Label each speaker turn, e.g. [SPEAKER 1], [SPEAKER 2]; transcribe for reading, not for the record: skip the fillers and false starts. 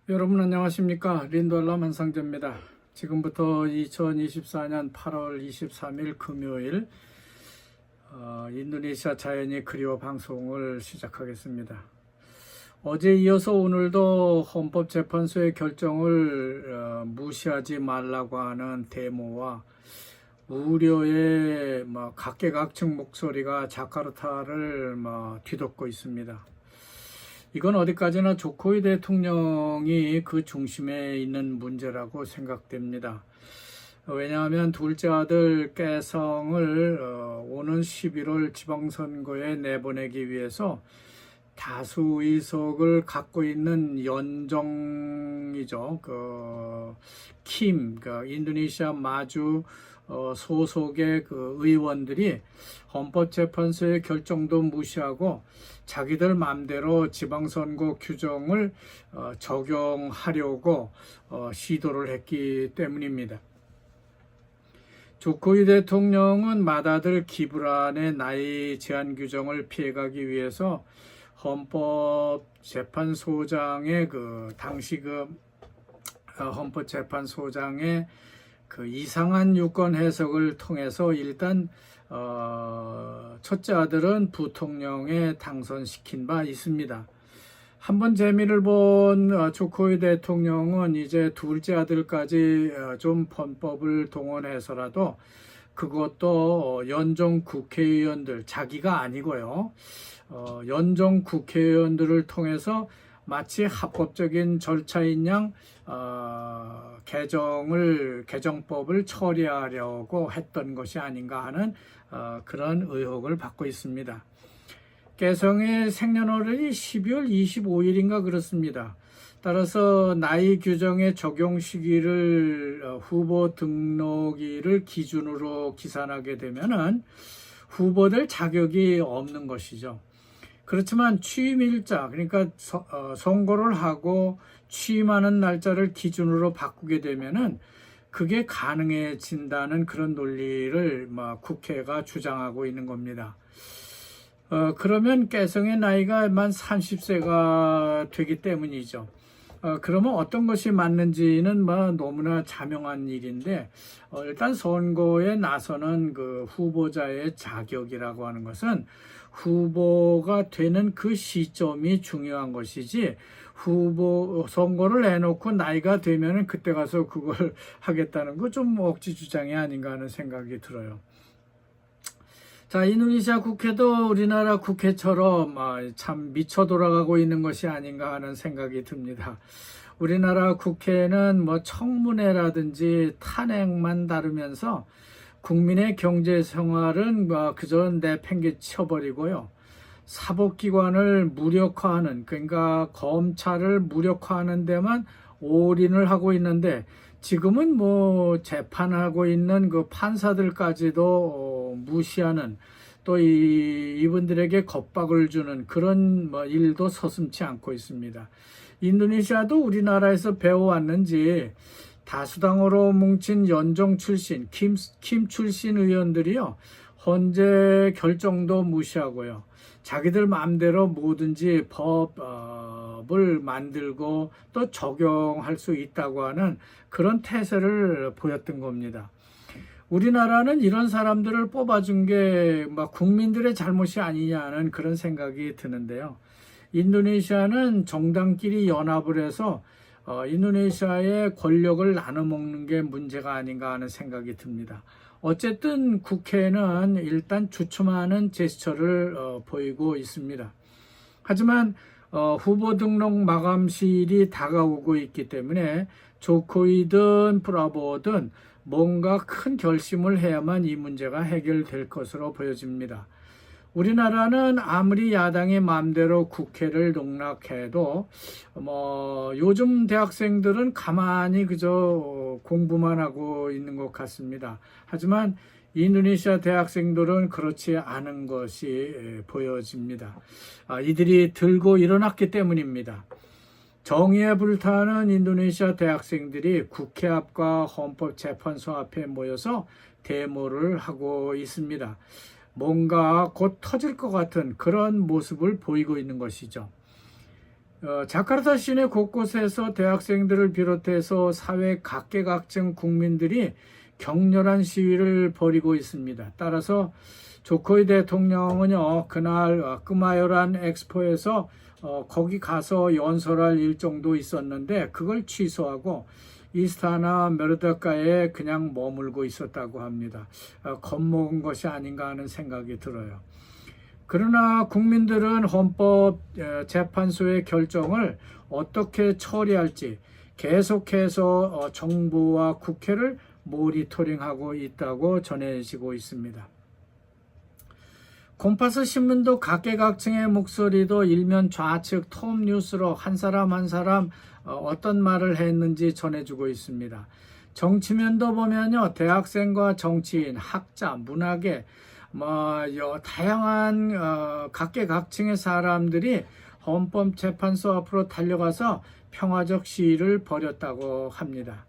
[SPEAKER 1] 여러분 안녕하십니까? 린도알람 한상재입니다. 지금부터 2024년 8월 23일 금요일 인도네시아 자연이 그리워 방송을 시작하겠습니다. 어제 이어서 오늘도 헌법재판소의 결정을 무시하지 말라고 하는 데모와 우려의 각계각층 목소리가 자카르타를 뒤덮고 있습니다. 이건 어디까지나 조코이 대통령이 그 중심에 있는 문제라고 생각됩니다. 왜냐하면 둘째 아들 깨성을 오는 11월 지방선거에 내보내기 위해서 다수 의석을 갖고 있는 연정이죠. 인도네시아 마주 소속의 의원들이 헌법재판소의 결정도 무시하고 자기들 마음대로 지방선거 규정을 적용하려고 시도를 했기 때문입니다. 조코이 대통령은 맏아들 기브란의 나이 제한 규정을 피해가기 위해서 헌법재판소장의 헌법재판소장의 이상한 유권 해석을 통해서 일단 첫째 아들은 부통령에 당선시킨 바 있습니다. 한번 재미를 본 조코이 대통령은 이제 둘째 아들까지 좀 헌법을 동원해서라도 그것도 연정 국회의원들, 자기가 아니고요, 연정 국회의원들을 통해서 마치 합법적인 절차인 양 개정법을 처리하려고 했던 것이 아닌가 하는 그런 의혹을 받고 있습니다. 깨성의 생년월일이 12월 25일인가 그렇습니다. 따라서 나이 규정의 적용 시기를 후보 등록일을 기준으로 기산하게 되면은 후보될 자격이 없는 것이죠. 그렇지만 취임일자, 그러니까 선거를 하고 취임하는 날짜를 기준으로 바꾸게 되면은 그게 가능해진다는 그런 논리를 국회가 주장하고 있는 겁니다. 그러면 깨성의 나이가 만 30세가 되기 때문이죠. 그러면 어떤 것이 맞는지는 너무나 자명한 일인데, 일단 선거에 나서는 그 후보자의 자격이라고 하는 것은 후보가 되는 그 시점이 중요한 것이지, 선거를 해놓고 나이가 되면은 그때 가서 그걸 하겠다는 거 좀 억지 주장이 아닌가 하는 생각이 들어요. 자, 인도네시아 국회도 우리나라 국회처럼 참 미쳐 돌아가고 있는 것이 아닌가 하는 생각이 듭니다. 우리나라 국회는 청문회라든지 탄핵만 다루면서 국민의 경제 생활은 그저 내팽개쳐버리고요. 사법기관을 무력화하는, 그러니까 검찰을 무력화하는 데만 올인을 하고 있는데, 지금은 재판하고 있는 그 판사들까지도 무시하는, 또 이분들에게 겁박을 주는 그런 일도 서슴지 않고 있습니다. 인도네시아도 우리나라에서 배워왔는지 다수당으로 뭉친 연정 출신, 킴 출신 의원들이요, 헌재 결정도 무시하고요, 자기들 마음대로 뭐든지 법을 만들고 또 적용할 수 있다고 하는 그런 태세를 보였던 겁니다. 우리나라는 이런 사람들을 뽑아준 게 국민들의 잘못이 아니냐는 그런 생각이 드는데요. 인도네시아는 정당끼리 연합을 해서 인도네시아의 권력을 나눠 먹는 게 문제가 아닌가 하는 생각이 듭니다. 어쨌든 국회는 일단 주춤하는 제스처를 보이고 있습니다. 하지만 후보 등록 마감일이 다가오고 있기 때문에 조코이든 프라보든 뭔가 큰 결심을 해야만 이 문제가 해결될 것으로 보여집니다. 우리나라는 아무리 야당의 마음대로 국회를 농락해도 요즘 대학생들은 가만히 그저 공부만 하고 있는 것 같습니다. 하지만 인도네시아 대학생들은 그렇지 않은 것이 보여집니다. 이들이 들고 일어났기 때문입니다. 정의에 불타는 인도네시아 대학생들이 국회 앞과 헌법재판소 앞에 모여서 데모를 하고 있습니다. 뭔가 곧 터질 것 같은 그런 모습을 보이고 있는 것이죠. 자카르타 시내 곳곳에서 대학생들을 비롯해서 사회 각계각층 국민들이 격렬한 시위를 벌이고 있습니다. 따라서 조코이 대통령은요, 그날 끄마요란 엑스포에서 거기 가서 연설할 일정도 있었는데 그걸 취소하고 이스타나 메르다카에 그냥 머물고 있었다고 합니다. 겁먹은 것이 아닌가 하는 생각이 들어요. 그러나 국민들은 헌법재판소의 결정을 어떻게 처리할지 계속해서 정부와 국회를 모니터링하고 있다고 전해지고 있습니다. 콤파스 신문도 각계각층의 목소리도 일면 좌측 톱 뉴스로 한 사람 한 사람 어떤 말을 했는지 전해주고 있습니다. 정치면도 보면요, 대학생과 정치인, 학자, 문학계 다양한 각계각층의 사람들이 헌법재판소 앞으로 달려가서 평화적 시위를 벌였다고 합니다.